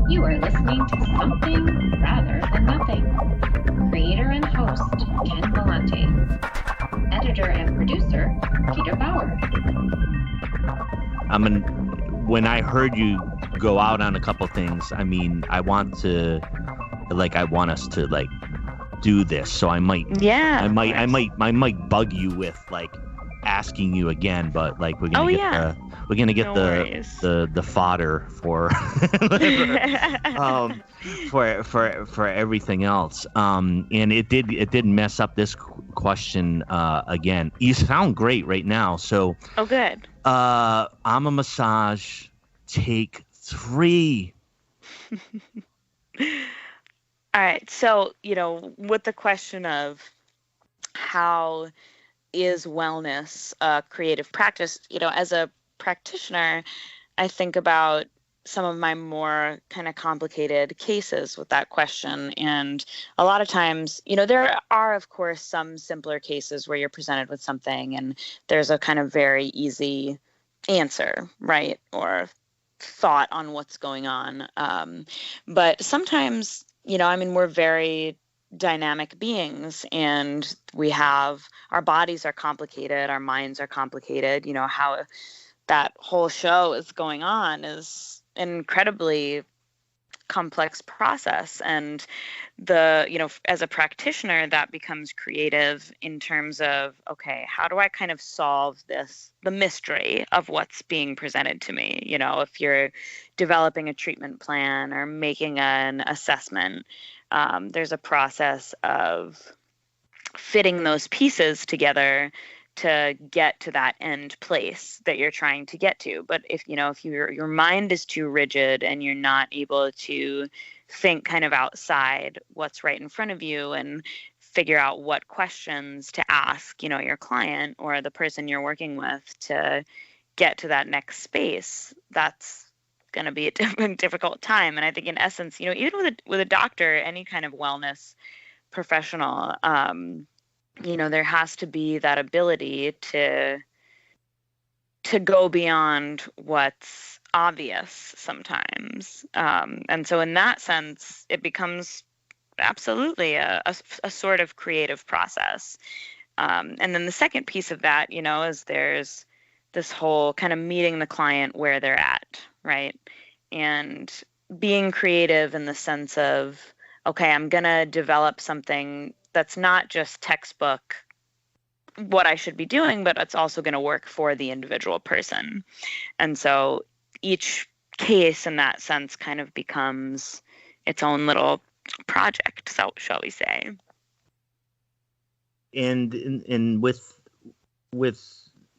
You are listening to Something Rather Than Nothing. Creator and host, Ken Galante. Editor and producer, Peter Bauer. When I heard you go out on a couple things, I want us to do this. So I might bug you with asking you again, but we're gonna get the fodder for for everything else. And it did mess up this question again. You sound great right now. So good. I'm a massage. Take 3. All right. So, with the question of how is wellness a creative practice, as a practitioner, I think about some of my more kind of complicated cases with that question. And a lot of times, there are, of course, some simpler cases where you're presented with something and there's a kind of very easy answer, right? Or thought on what's going on. But sometimes, we're very dynamic beings and our bodies are complicated, our minds are complicated. How that whole show is going on is an incredibly complex process. And as a practitioner, that becomes creative in terms of, okay, how do I kind of solve the mystery of what's being presented to me? If you're developing a treatment plan or making an assessment, there's a process of fitting those pieces together to get to that end place that you're trying to get to. But if your mind is too rigid and you're not able to think kind of outside what's right in front of you and figure out what questions to ask, your client or the person you're working with to get to that next space, that's going to be a difficult time. And I think in essence, even with a doctor, any kind of wellness professional, there has to be that ability to go beyond what's obvious sometimes. And so in that sense, it becomes absolutely a sort of creative process. And then the second piece of that, is there's this whole kind of meeting the client where they're at, right? And being creative in the sense of, okay, I'm going to develop something that's not just textbook what I should be doing, but it's also going to work for the individual person. And so each case in that sense kind of becomes its own little project, so shall we say. And with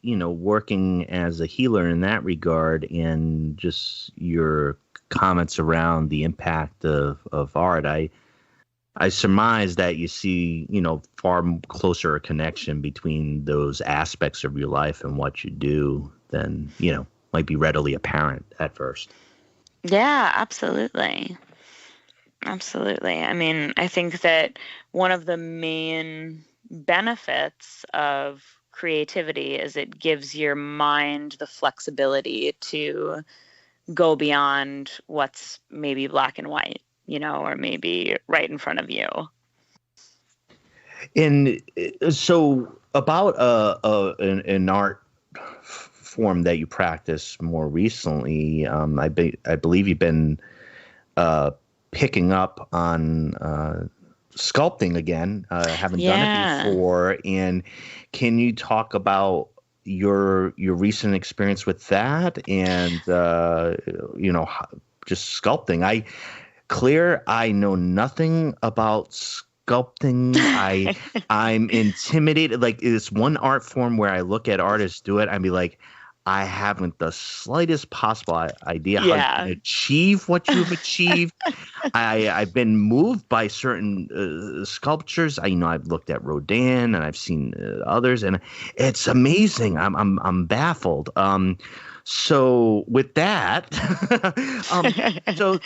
working as a healer in that regard, and just your comments around the impact of art, I surmise that you see, far closer a connection between those aspects of your life and what you do than, might be readily apparent at first. Yeah, absolutely. Absolutely. I think that one of the main benefits of creativity is it gives your mind the flexibility to go beyond what's maybe black and white, or maybe right in front of you. And so about an art form that you practice more recently, I believe you've been picking up on sculpting again. Haven't done it before. And can you talk about your recent experience with that and just sculpting? I know nothing about sculpting. I'm intimidated. It's one art form where I look at artists do it, I'd be like, I haven't the slightest possible idea how you can achieve what you've achieved. I've been moved by certain sculptures. I've looked at Rodin and I've seen others, and it's amazing. I'm baffled. So with that, so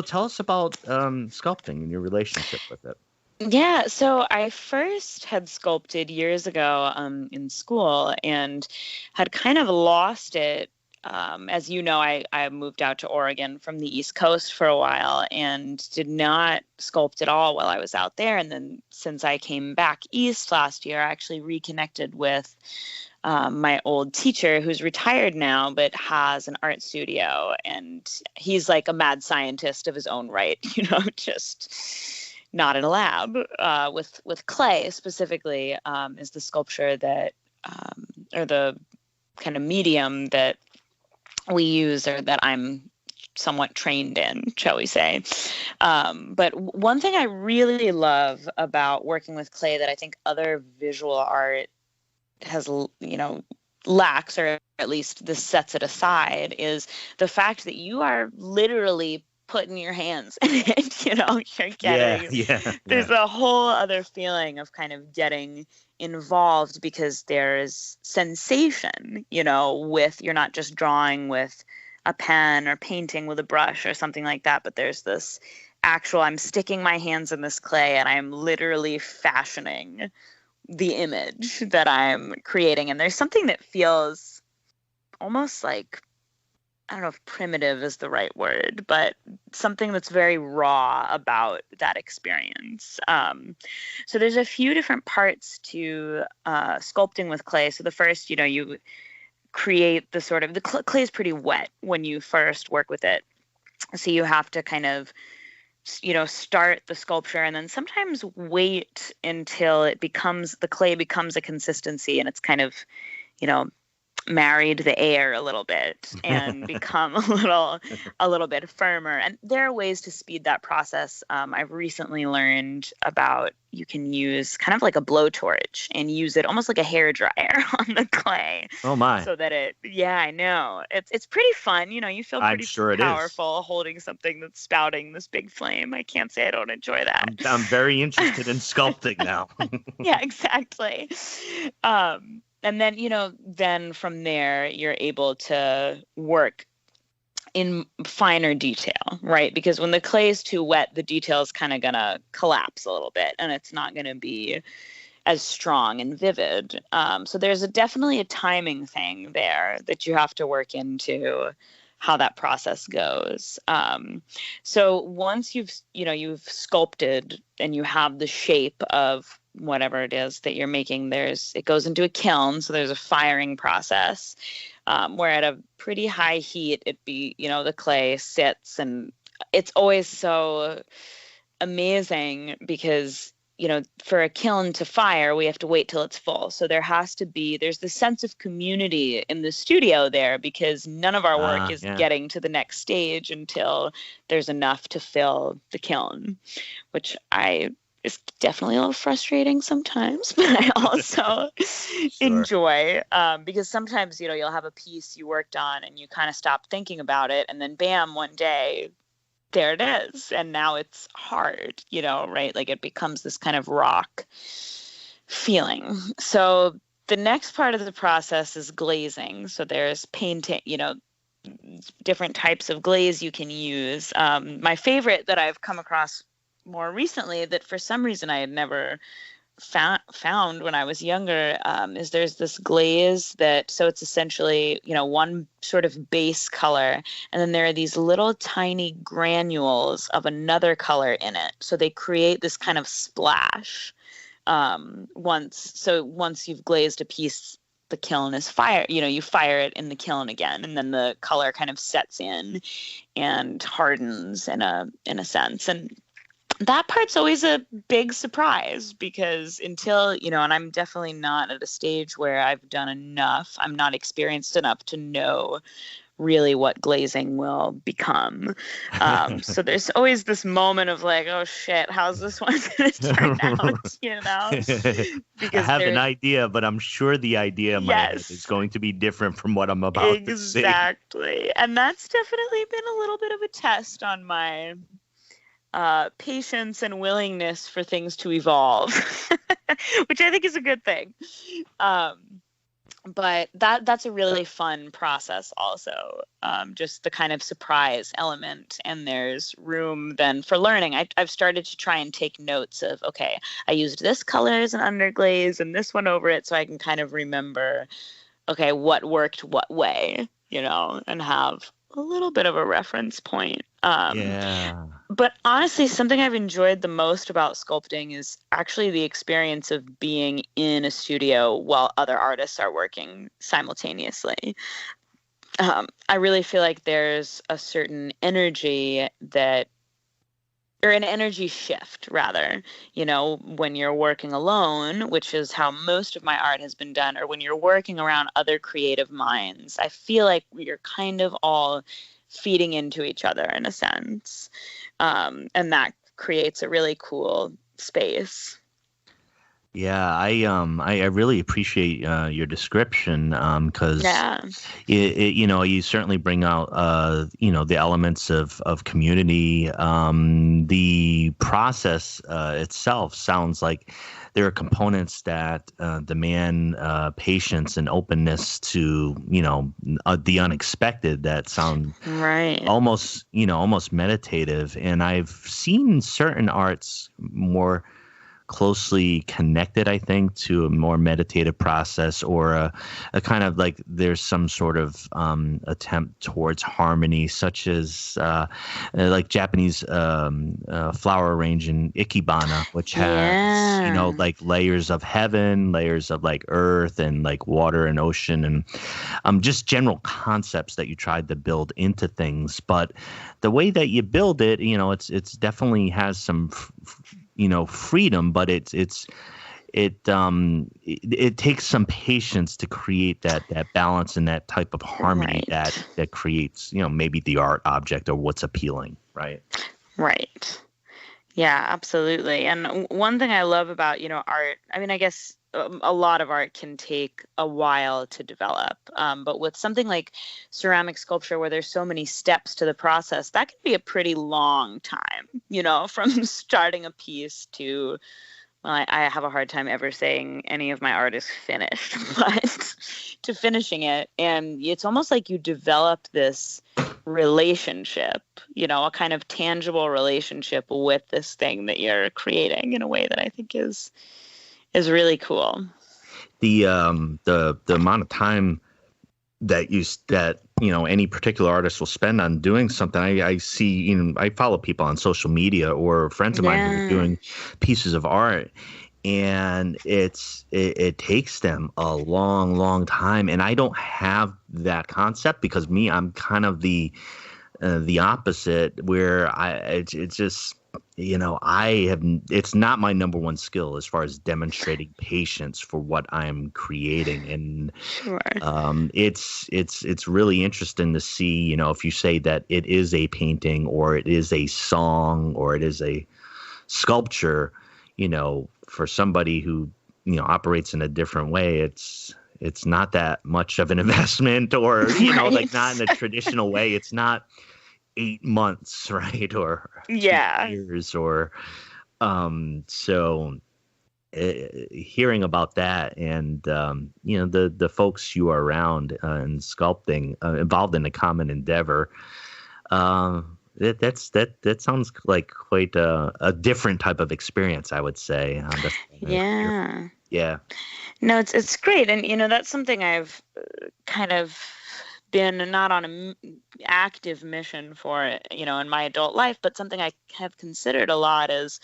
tell us about sculpting and your relationship with it. Yeah, so I first had sculpted years ago in school and had kind of lost it as you know, I moved out to Oregon from the East Coast for a while and did not sculpt at all while I was out there. And then since I came back east last year, I actually reconnected with my old teacher who's retired now, but has an art studio. And he's like a mad scientist of his own right, just not in a lab. With clay specifically is the sculpture that, or the kind of medium that we use, or that I'm somewhat trained in, shall we say. But one thing I really love about working with clay that I think other visual art has, lacks, or at least this sets it aside, is the fact that you are literally putting your hands in it, you're getting, there's a whole other feeling of kind of getting involved, because there's sensation, with, you're not just drawing with a pen or painting with a brush or something like that, but there's this actual, I'm sticking my hands in this clay and I'm literally fashioning the image that I'm creating. And there's something that feels almost like, I don't know if primitive is the right word, but something that's very raw about that experience. So there's a few different parts to sculpting with clay. So the first, you create the sort of, the clay is pretty wet when you first work with it. So you have to kind of, start the sculpture and then sometimes wait until the clay becomes a consistency and it's kind of, married the air a little bit and become a little bit firmer. And there are ways to speed that process. I've recently learned about, you can use kind of like a blowtorch and use it almost like a hair dryer on the clay. Oh my. So that I know. It's pretty fun. You feel pretty powerful holding something that's spouting this big flame. I can't say I don't enjoy that. I'm very interested in sculpting now. Yeah, exactly. And then, then from there, you're able to work in finer detail, right? Because when the clay is too wet, the detail is kind of going to collapse a little bit and it's not going to be as strong and vivid. So there's definitely a timing thing there that you have to work into how that process goes. So once you've sculpted and you have the shape of whatever it is that you're making, it goes into a kiln. So there's a firing process where at a pretty high heat, the clay sits, and it's always so amazing because, for a kiln to fire, we have to wait till it's full. So there's this sense of community in the studio there, because none of our work is getting to the next stage until there's enough to fill the kiln, which is definitely a little frustrating sometimes, but I also enjoy, because sometimes, you'll have a piece you worked on and you kind of stop thinking about it, and then bam, one day, there it is. And now it's hard, right? Like it becomes this kind of rock feeling. So the next part of the process is glazing. So there's painting, different types of glaze you can use. My favorite that I've come across more recently, that for some reason I had never found when I was younger, is there's this glaze so it's essentially, one sort of base color, and then there are these little tiny granules of another color in it. So they create this kind of splash. Once you've glazed a piece, the kiln is you fire it in the kiln again, and then the color kind of sets in and hardens in a sense. And that part's always a big surprise, because until, and I'm definitely not at a stage where I've done enough, I'm not experienced enough to know really what glazing will become. So there's always this moment of like, oh shit, how's this one going to turn out, Because I have an idea, but I'm sure the idea in my head is going to be different from what I'm about to see. Exactly. And that's definitely been a little bit of a test on my patience and willingness for things to evolve, which I think is a good thing. But that's a really fun process also, just the kind of surprise element. And there's room then for learning. I've started to try and take notes of, okay, I used this color as an underglaze and this one over it, so I can kind of remember, okay, what worked what way. and have a little bit of a reference point. Yeah. But honestly, something I've enjoyed the most about sculpting is actually the experience of being in a studio while other artists are working simultaneously. I really feel like there's a certain energy or an energy shift rather, when you're working alone, which is how most of my art has been done, or when you're working around other creative minds. I feel like you're kind of all feeding into each other in a sense. And that creates a really cool space. Yeah, I really appreciate your description because Yeah. you certainly bring out the elements of community. The process itself sounds like there are components that demand patience and openness to the unexpected that sound Right. almost meditative. And I've seen certain arts more closely connected, I think, to a more meditative process, or a kind of like there's some sort of attempt towards harmony, such as like Japanese flower arranging ikebana, which has like layers of heaven, layers of like earth and like water and ocean, and just general concepts that you tried to build into things. But the way that you build it, it's definitely has some freedom, but it takes some patience to create that balance and that type of harmony that creates maybe the art object or what's appealing, right? Right. Yeah, absolutely. And one thing I love about art, I mean, I guess a lot of art can take a while to develop, but with something like ceramic sculpture where there's so many steps to the process, that can be a pretty long time, from starting a piece to, well, I have a hard time ever saying any of my art is finished, but to finishing it. And it's almost like you develop this relationship, a kind of tangible relationship with this thing that you're creating in a way that I think is really cool. The amount of time that any particular artist will spend on doing something. I see, I follow people on social media or friends of mine who are doing pieces of art, and it takes them a long, long time. And I don't have that concept because I'm kind of the opposite, where it's just, it's not my number one skill as far as demonstrating patience for what I'm creating. And Sure. It's really interesting to see, if you say that it is a painting or it is a song or it is a sculpture, for somebody who, operates in a different way, it's not that much of an investment, or, like not in a traditional way. It's not 8 months, right? Or 2 years, or so hearing about that, and the folks you are around in sculpting, involved in a common endeavor, that sounds like quite a different type of experience, I would say. Yeah. No, it's great, and that's something I've kind of been not on an active mission for, in my adult life, but something I have considered a lot is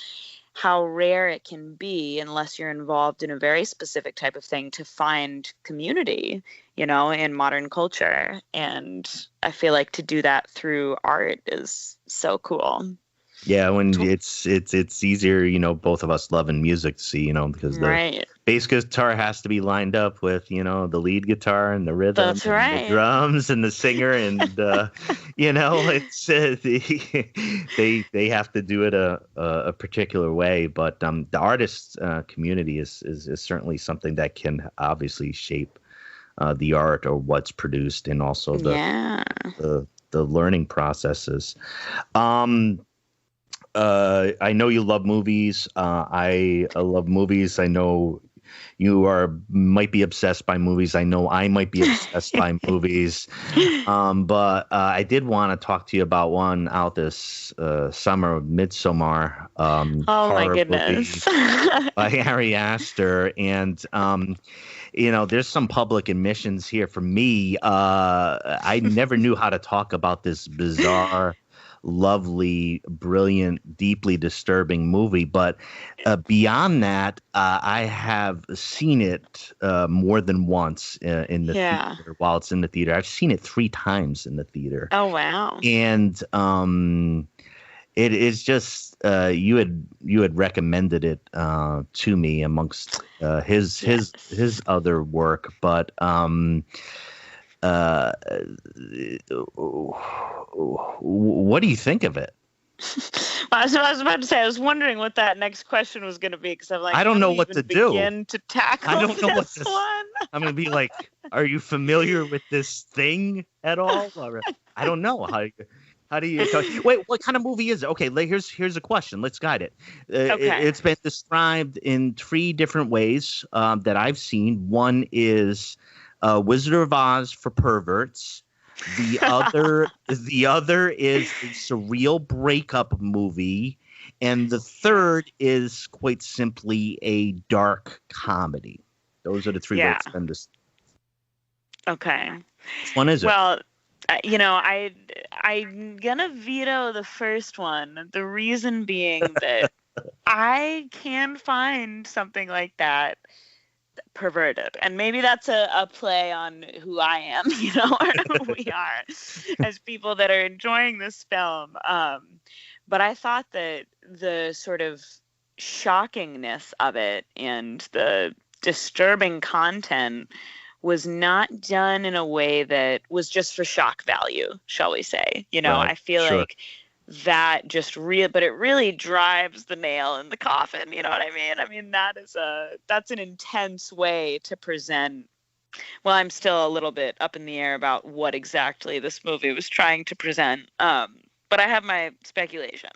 how rare it can be, unless you're involved in a very specific type of thing, to find community, in modern culture. And I feel like to do that through art is so cool. Yeah, when it's easier, both of us loving music to see, because the bass guitar has to be lined up with, the lead guitar and the rhythm, That's right, and the drums and the singer, and it's they have to do it a particular way. But the artist community is certainly something that can obviously shape the art or what's produced, and also the learning processes. I know you love movies. I love movies. I know might be obsessed by movies. I know I might be obsessed by movies. But I did want to talk to you about one out this summer, Midsommar. Oh my horror goodness. movie by Ari Aster. And there's some public admissions here for me. I never knew how to talk about this bizarre, lovely, brilliant, deeply disturbing movie. But beyond that, I have seen it more than once in the theater while it's in the theater. I've seen it 3 times in the theater. Oh, wow. And it is just you had recommended it to me amongst his other work, but what do you think of it? Well, I was about to say, I was wondering what that next question was going to be, because I'm like, I don't know how what do to you do. begin to tackle I don't know what this this. one. I'm gonna be like, are you familiar with this thing at all? Or, I don't know how do you talk? Wait, what kind of movie is it? Okay, here's a question. Let's guide it. Okay. It's been described in 3 different ways that I've seen. One is Wizard of Oz for perverts. The other is a surreal breakup movie, and the third is quite simply a dark comedy. Those are the 3 ways it's been described. Okay. Which one is it? Well, I'm gonna veto the first one. The reason being that I can find something like that perverted, and maybe that's a play on who I am, or who we are as people that are enjoying this film. But I thought that the sort of shockingness of it and the disturbing content was not done in a way that was just for shock value, shall we say. Right, I feel sure. like that just but it really drives the nail in the coffin. You know what I mean? I mean, that's an intense way to present. Well, I'm still a little bit up in the air about what exactly this movie was trying to present. But I have my speculation.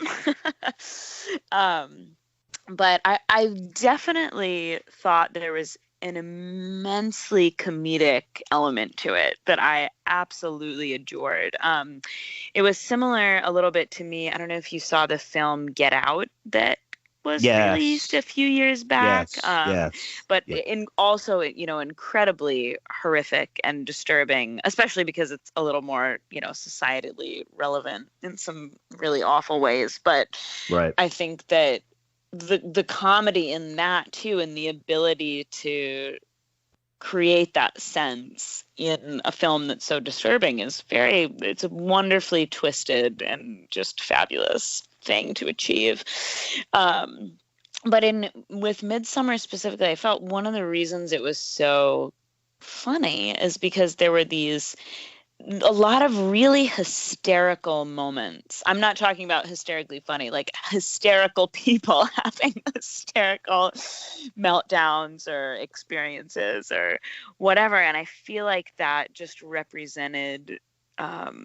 But I definitely thought there was an immensely comedic element to it that I absolutely adored. It was similar a little bit to me. I don't know if you saw the film Get Out that was released a few years back. But also incredibly horrific and disturbing, especially because it's a little more, societally relevant in some really awful ways. But I think that the comedy in that too, and the ability to create that sense in a film that's so disturbing it's a wonderfully twisted and just fabulous thing to achieve. But with Midsommar specifically, I felt one of the reasons it was so funny is because there were a lot of really hysterical moments. I'm not talking about hysterically funny, like hysterical people having hysterical meltdowns or experiences or whatever. And I feel like that just represented a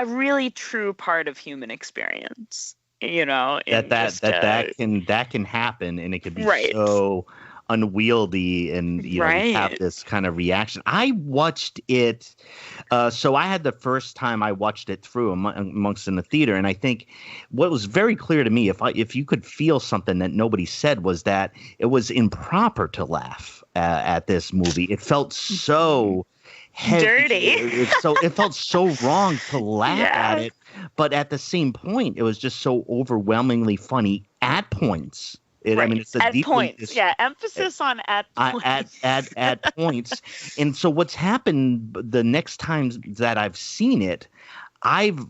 really true part of human experience. That can happen, and it could be so unwieldy, and you have this kind of reaction. I watched it, so I had the first time I watched it through amongst in the theater, and I think what was very clear to me, if you could feel something that nobody said, was that it was improper to laugh at this movie. It felt so heavy. Dirty. It felt so wrong to laugh at it, but at the same point, it was just so overwhelmingly funny at points. I mean, it's at points. Emphasis on at points. At points. And so what's happened the next times that I've seen it, I've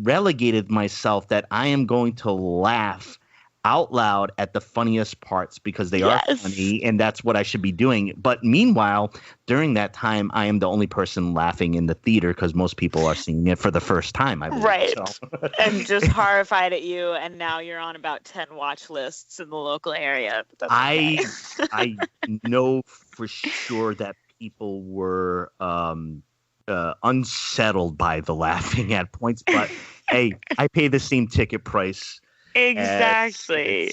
relegated myself that I am going to laugh out loud at the funniest parts because they are funny, and that's what I should be doing. But meanwhile, during that time, I am the only person laughing in the theater because most people are seeing it for the first time, I believe. Right. So. And just horrified at you, and now you're on about 10 watch lists in the local area. That's okay. I know for sure that people were unsettled by the laughing at points, but hey, I pay the same ticket price. Exactly.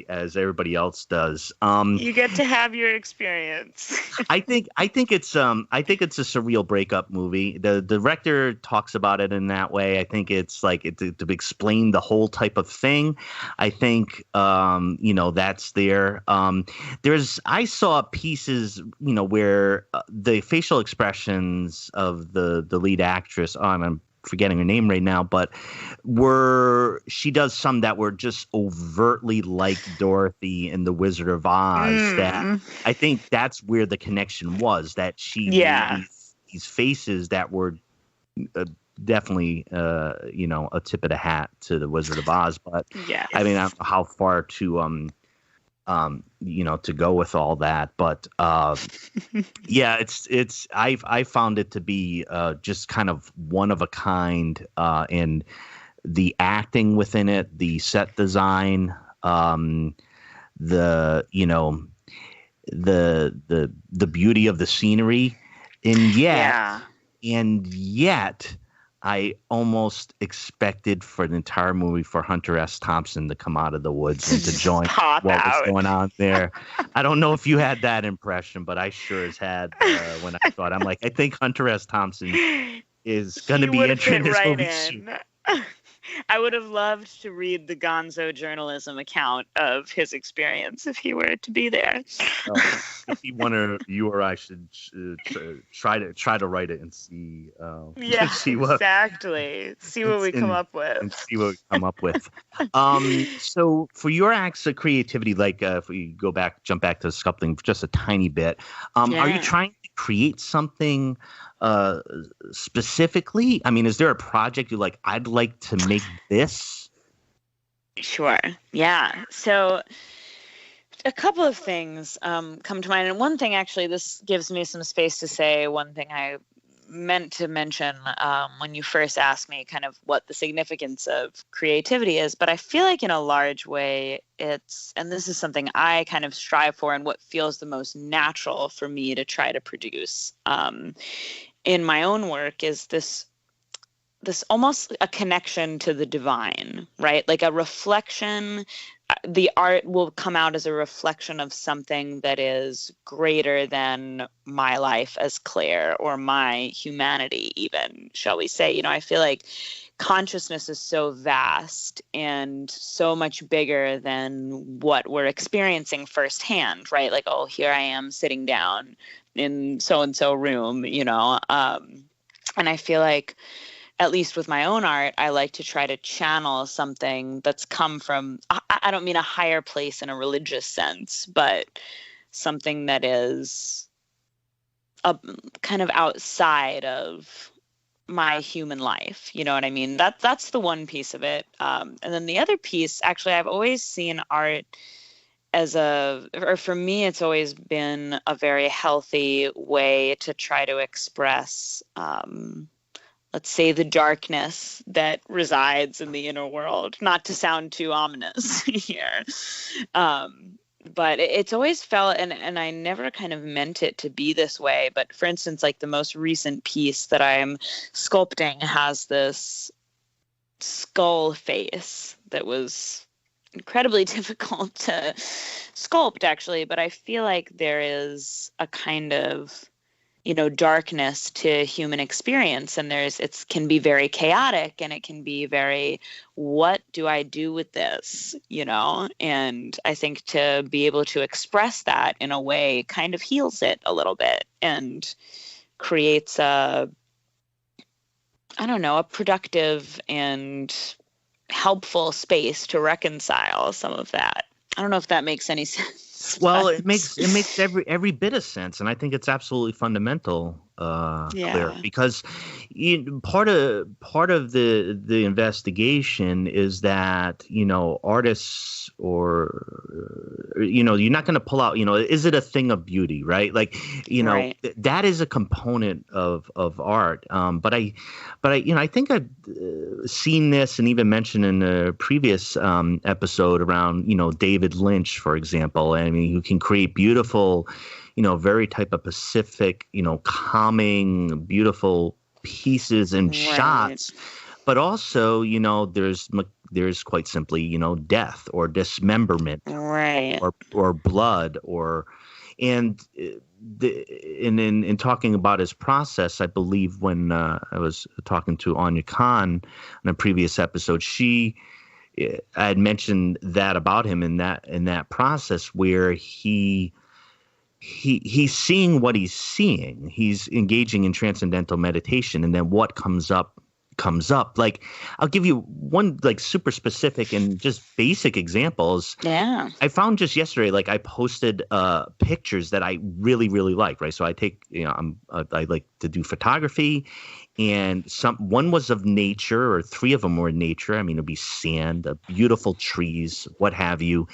as everybody else does. You get to have your experience. I think it's a surreal breakup movie. The director talks about it in that way. I think it's like to explain the whole type of thing. I think that's there. I saw pieces where the facial expressions of the lead actress. I'm forgetting her name right now, but she does some that were just overtly like Dorothy in The Wizard of Oz. That I think that's where the connection was, that she made these faces that were definitely a tip of the hat to The Wizard of Oz. But I mean, I don't know how far to to go with all that, but I found it to be just kind of one of a kind, and the acting within it, the set design, the beauty of the scenery, and yet I almost expected for the entire movie for Hunter S. Thompson to come out of the woods and to join what was going on there. I don't know if you had that impression, but I sure as had when I thought. I'm like, I think Hunter S. Thompson is going to be entering this movie soon. I would have loved to read the Gonzo journalism account of his experience if he were to be there. If you or I should try to write it and see. See what we come up with. And see what we come up with. So for your acts of creativity, like if we jump back to sculpting for just a tiny bit, are you trying to create something specifically? I mean, is there a project you're like, I'd like to make this? Sure. Yeah. So a couple of things come to mind. And one thing, actually, this gives me some space to say one thing I meant to mention when you first asked me kind of what the significance of creativity is. But I feel like in a large way, and this is something I kind of strive for and what feels the most natural for me to try to produce in my own work, is this almost a connection to the divine, right? Like a reflection. The art will come out as a reflection of something that is greater than my life as Claire, or my humanity even, shall we say. I feel like consciousness is so vast and so much bigger than what we're experiencing firsthand, right? Like, oh, here I am sitting down in so-and-so room, and I feel like, at least with my own art, I like to try to channel something that's come from, I don't mean a higher place in a religious sense, but something that is kind of outside of my human life. You know what I mean? That's the one piece of it. And then the other piece, actually, I've always seen art or for me, it's always been a very healthy way to try to express, let's say, the darkness that resides in the inner world. Not to sound too ominous here. But it's always felt, and I never kind of meant it to be this way, but for instance, like the most recent piece that I'm sculpting has this skull face that was incredibly difficult to sculpt, actually, but I feel like there is a kind of darkness to human experience, and it can be very chaotic, and it can be very, what do I do with this? And I think to be able to express that in a way kind of heals it a little bit and creates a productive and helpful space to reconcile some of that. I don't know if that makes any sense. Well, it makes every bit of sense, and I think it's absolutely fundamental, Claire, because part of the investigation is that artists you're not going to pull out is it a thing of beauty, right? Like right. That is a component of art, but I think I've seen this and even mentioned in a previous episode around David Lynch, for example. I mean, who can create beautiful, very type of Pacific, calming, beautiful pieces and shots. But also, there's there's quite simply, death or dismemberment, Right. or blood, and in talking about his process, I believe when I was talking to Anya Khan in a previous episode, I had mentioned that about him in that process where he's seeing what he's seeing. He's engaging in transcendental meditation, and then what comes up. Like, I'll give you one like super specific and just basic examples. Yeah. I found just yesterday, like I posted pictures that I really, really like, right? So I take, I like to do photography, and one was of nature, or three of them were nature. I mean, it'd be sand, beautiful trees, what have you.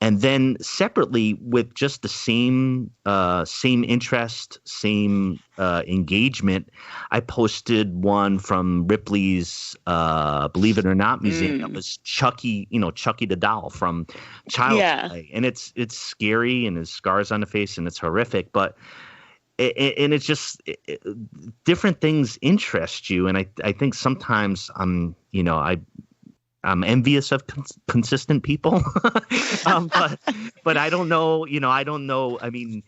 And then separately, with just the same interest, same engagement, I posted one from Ripley's Believe It or Not museum. That was Chucky the doll from Child's Play. And it's scary, and his scars on the face, and it's horrific, but it's just different things interest you. And I think sometimes I'm envious of consistent people, but I don't know, I mean,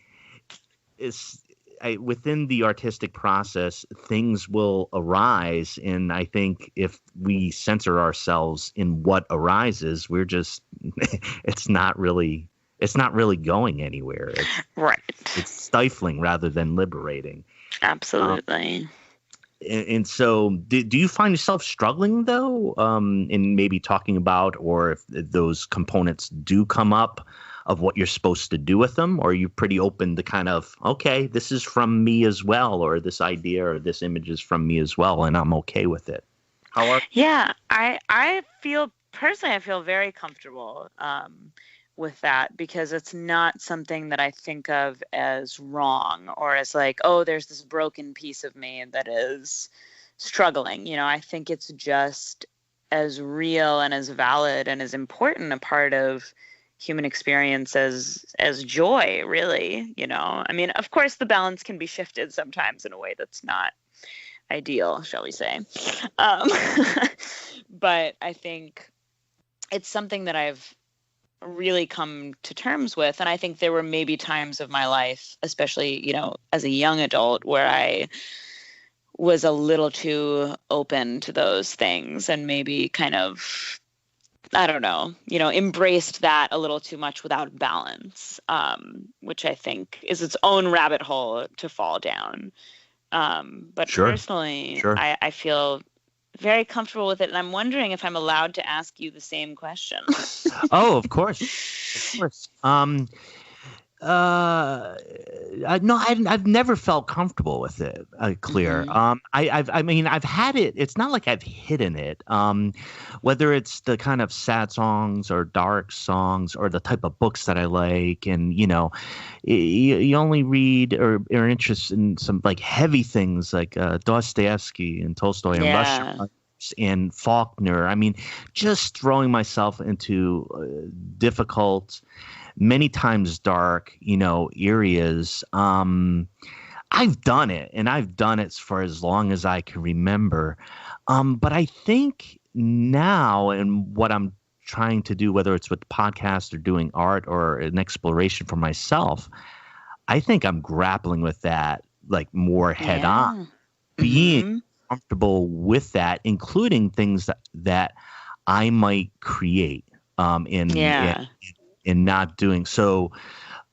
within the artistic process, things will arise. And I think if we censor ourselves in what arises, we're just, it's not really going anywhere. Right. It's stifling rather than liberating. Absolutely. And so do you find yourself struggling, though, in maybe talking about, or if those components do come up, of what you're supposed to do with them? Or are you pretty open to kind of, okay, this is from me as well, or this idea or this image is from me as well, and I'm okay with it? Yeah, I feel very comfortable with that, because it's not something that I think of as wrong, or as like, oh, there's this broken piece of me that is struggling. I think it's just as real and as valid and as important a part of human experience as joy, really. I mean, of course the balance can be shifted sometimes in a way that's not ideal, shall we say. But I think it's something that I've really come to terms with. And I think there were maybe times of my life, especially, as a young adult, where I was a little too open to those things, and maybe kind of, I don't know, embraced that a little too much without balance, which I think is its own rabbit hole to fall down. But personally, I feel very comfortable with it. And I'm wondering if I'm allowed to ask you the same question. Oh, of course. Of course. I've never felt comfortable with it. Clear. Mm-hmm. I've had it. It's not like I've hidden it. Whether it's the kind of sad songs or dark songs, or the type of books that I like, and you only read or are interested in some like heavy things like Dostoevsky and Tolstoy and Russian and Faulkner. I mean, just throwing myself into difficult, many times dark, areas. I've done it, and I've done it for as long as I can remember. But I think now, and what I'm trying to do, whether it's with the podcast or doing art or an exploration for myself, I think I'm grappling with that like more head on, being comfortable with that, including things that I might create in not doing so.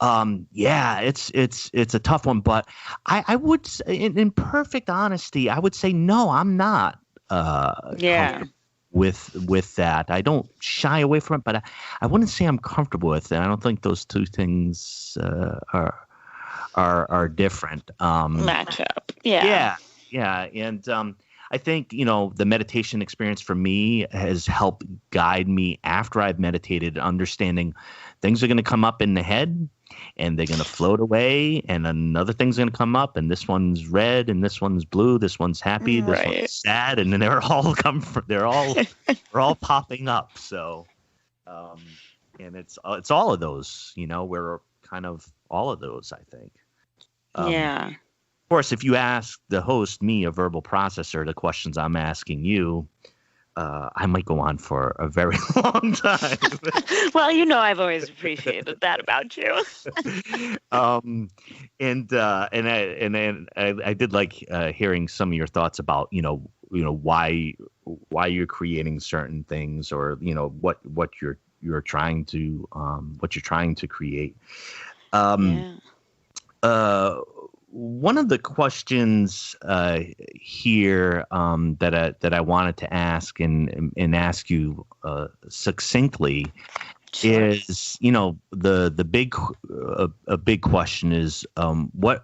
It's a tough one, but I would say, in perfect honesty, I would say no, I'm not comfortable with that. I don't shy away from it, but I wouldn't say I'm comfortable with it. I don't think those two things are different. Match up. Yeah. And I think, the meditation experience for me has helped guide me after I've meditated, understanding things are going to come up in the head and they're going to float away, and another thing's going to come up, and this one's red and this one's blue, this one's happy, this one's sad, and then they're all popping up. So, and it's all of those, we're kind of all of those, I think. Of course, if you ask the host, me, a verbal processor, the questions I'm asking you, I might go on for a very long time. Well, I've always appreciated that about you. I did like hearing some of your thoughts about why you're creating certain things, or what you're trying to create. Yeah. One of the questions here that I wanted to ask and ask you succinctly Sure. is, the big a big question is, what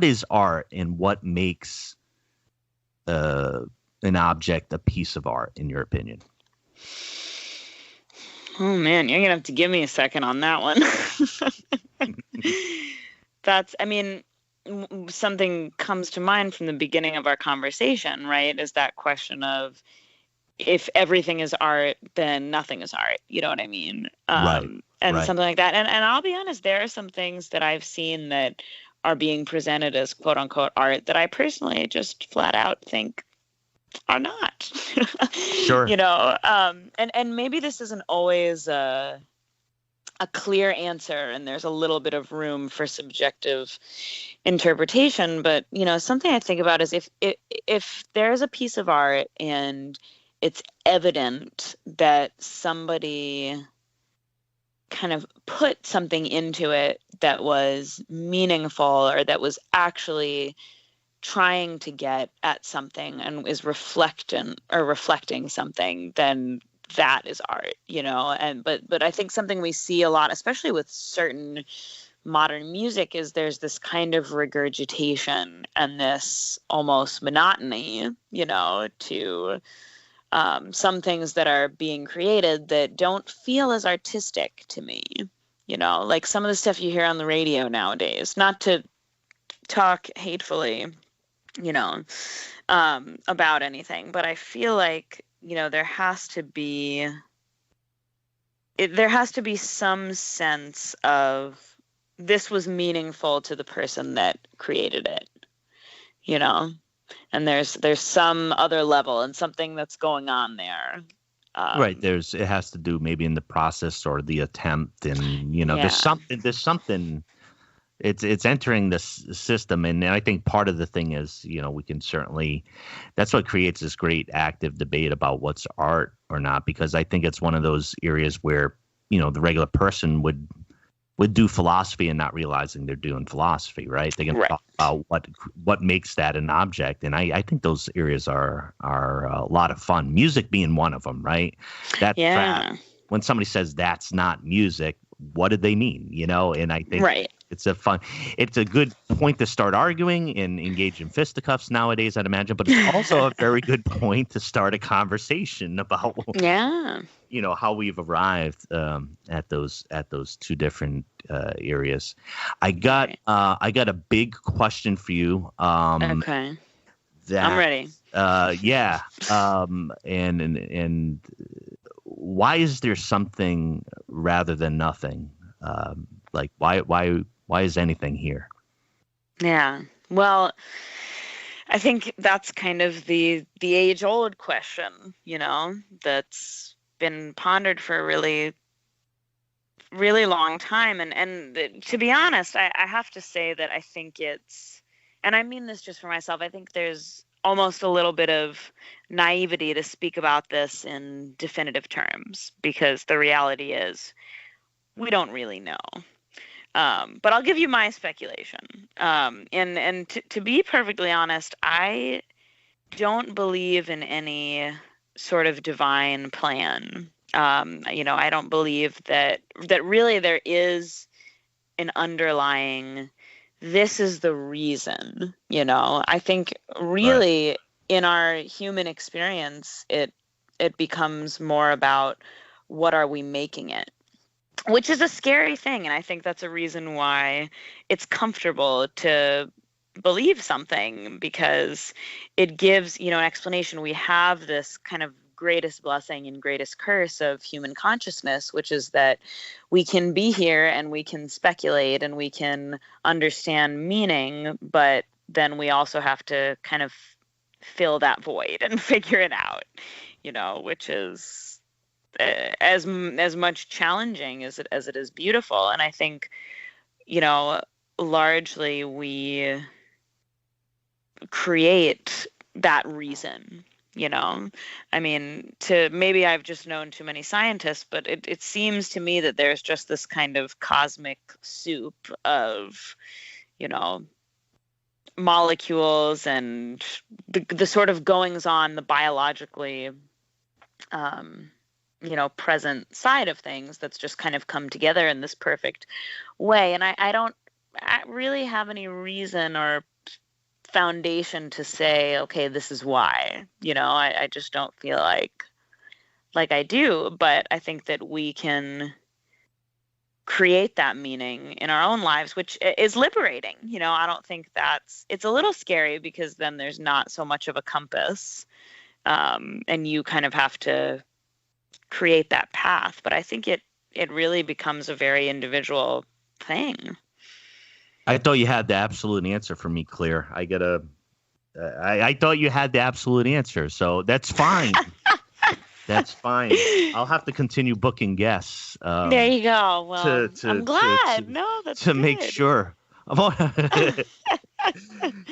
is art, and what makes an object a piece of art, in your opinion? Oh man, you're gonna have to give me a second on that one. Something comes to mind from the beginning of our conversation, right? Is that question of, if everything is art, then nothing is art. You know what I mean? Right. And Right. something like that. And I'll be honest, there are some things that I've seen that are being presented as quote unquote art that I personally just flat out think are not. Sure. And maybe this isn't always a clear answer, and there's a little bit of room for subjective interpretation. But something I think about is, if there's a piece of art and it's evident that somebody kind of put something into it that was meaningful, or that was actually trying to get at something and is reflecting something, then that is art, and but I think something we see a lot, especially with certain modern music, is there's this kind of regurgitation and this almost monotony, to some things that are being created that don't feel as artistic to me, like some of the stuff you hear on the radio nowadays, not to talk hatefully, about anything, but I feel like, there has to be some sense of, this was meaningful to the person that created it, and there's some other level and something that's going on there. Right. It has to do maybe in the process or the attempt, and Yeah. there's something. It's entering this system, and I think part of the thing is, we can certainly, that's what creates this great active debate about what's art or not, because I think it's one of those areas where, the regular person would do philosophy and not realizing they're doing philosophy, right? They can Right. talk about what makes that an object, and I think those areas are a lot of fun. Music being one of them, right? Yeah. When somebody says that's not music, what did they mean? And I think Right. it's a good point to start arguing and engage in fisticuffs nowadays, I'd imagine, but it's also a very good point to start a conversation about, Yeah. how we've arrived at those two different areas. I got a big question for you. Okay. I'm ready. Yeah. And why is there something rather than nothing? Like why is anything here? Yeah. Well, I think that's kind of the age-old question, that's been pondered for a really, really long time. And to be honest, I have to say that I think and I mean this just for myself, I think there's almost a little bit of naivety to speak about this in definitive terms, because the reality is we don't really know. But I'll give you my speculation. And to be perfectly honest, I don't believe in any sort of divine plan. I don't believe that really there is an underlying, this is the reason, I think really Right. in our human experience, it becomes more about, what are we making it? Which is a scary thing, and I think that's a reason why it's comfortable to believe something, because it gives, an explanation. We have this kind of greatest blessing and greatest curse of human consciousness, which is that we can be here and we can speculate and we can understand meaning, but then we also have to kind of fill that void and figure it out, which is as much challenging as it is beautiful. And I think, largely we create that reason. I mean, maybe I've just known too many scientists, but it seems to me that there's just this kind of cosmic soup of, molecules and the sort of goings on, the biologically, present side of things that's just kind of come together in this perfect way. And I don't really have any reason or foundation to say, okay, this is why. I just don't feel like I do, but I think that we can create that meaning in our own lives, which is liberating. I don't think it's a little scary because then there's not so much of a compass, and you kind of have to create that path. But I think it really becomes a very individual thing. I thought you had the absolute answer for me, Claire. I thought you had the absolute answer, so that's fine. That's fine. I'll have to continue booking guests. There you go. Well, I'm glad. That's to good. make sure.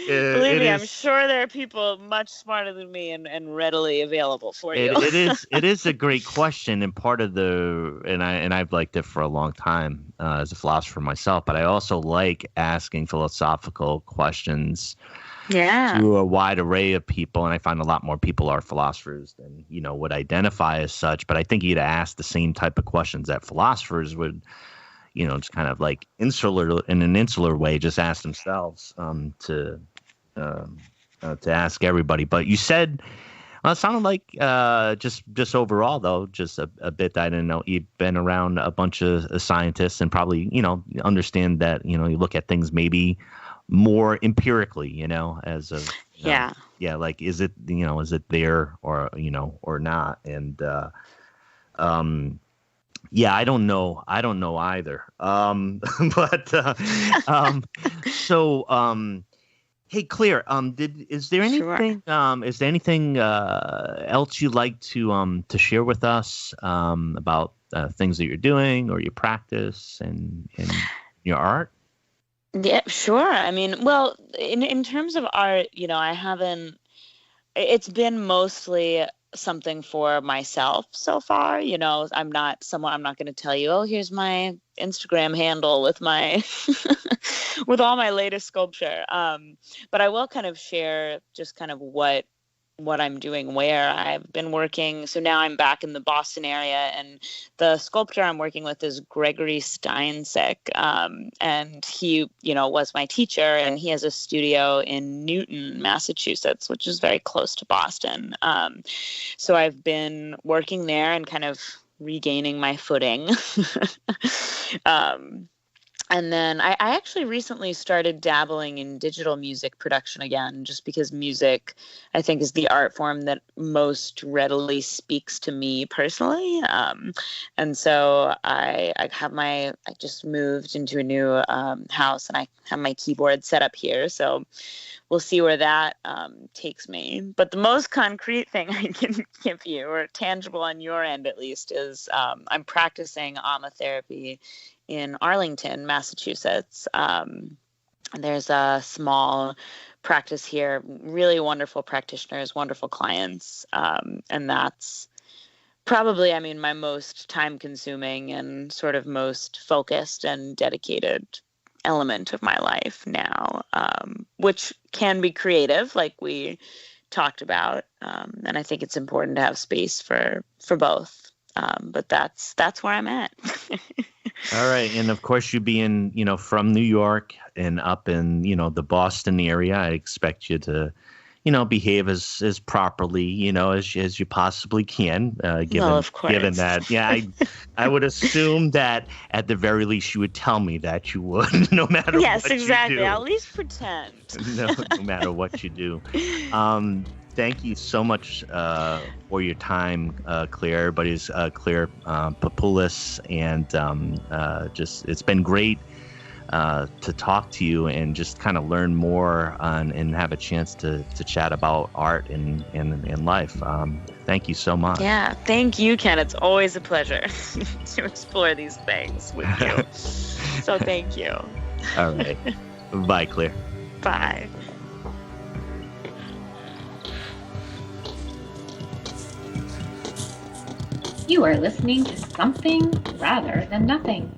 Believe me, I'm sure there are people much smarter than me and readily available for you. It is a great question, and part of and I've liked it for a long time as a philosopher myself. But I also like asking philosophical questions to a wide array of people, and I find a lot more people are philosophers than would identify as such. But I think you'd ask the same type of questions that philosophers would. Just kind of like in an insular way, just ask themselves to ask everybody. But you said, it sounded like just overall, though, just a bit that I didn't know. You've been around a bunch of scientists and probably, understand that, you look at things maybe more empirically, as a like, is it there or not? And yeah, I don't know either. Hey, Claire, is there anything else you'd like to share with us about things that you're doing or your practice and your art? Yeah, sure. I mean, well, in terms of art, it's been mostly something for myself so far. I'm not going to tell you, oh, here's my Instagram handle with my with all my latest sculpture. But I will kind of share just kind of what I'm doing where. I've been working. So now I'm back in the Boston area, and the sculptor I'm working with is Gregory Steinsick. And he, was my teacher, and he has a studio in Newton, Massachusetts, which is very close to Boston. So I've been working there and kind of regaining my footing. And then I actually recently started dabbling in digital music production again, just because music, I think, is the art form that most readily speaks to me personally. And so I just moved into a new house, and I have my keyboard set up here. So we'll see where that takes me. But the most concrete thing I can give you, or tangible on your end at least, is I'm practicing aromatherapy in Arlington, Massachusetts. There's a small practice here, really wonderful practitioners, wonderful clients. And that's probably, my most time-consuming and sort of most focused and dedicated element of my life now, which can be creative, like we talked about. And I think it's important to have space for both. But that's where I'm at. All right. And of course, you being, from New York and up in, the Boston area, I expect you to, behave as properly, as you possibly can, given that. Yeah, I would assume that at the very least you would tell me that you would, no matter yes, what exactly. you do. At least pretend. No matter what you do. Thank you so much for your time, Claire. Everybody's Claire Papoulis, and it's been great to talk to you and just kind of learn more and have a chance to chat about art and life. Thank you so much. Yeah, thank you, Ken. It's always a pleasure to explore these things with you. So thank you. All right. Bye, Claire. Bye. You are listening to Something Rather Than Nothing.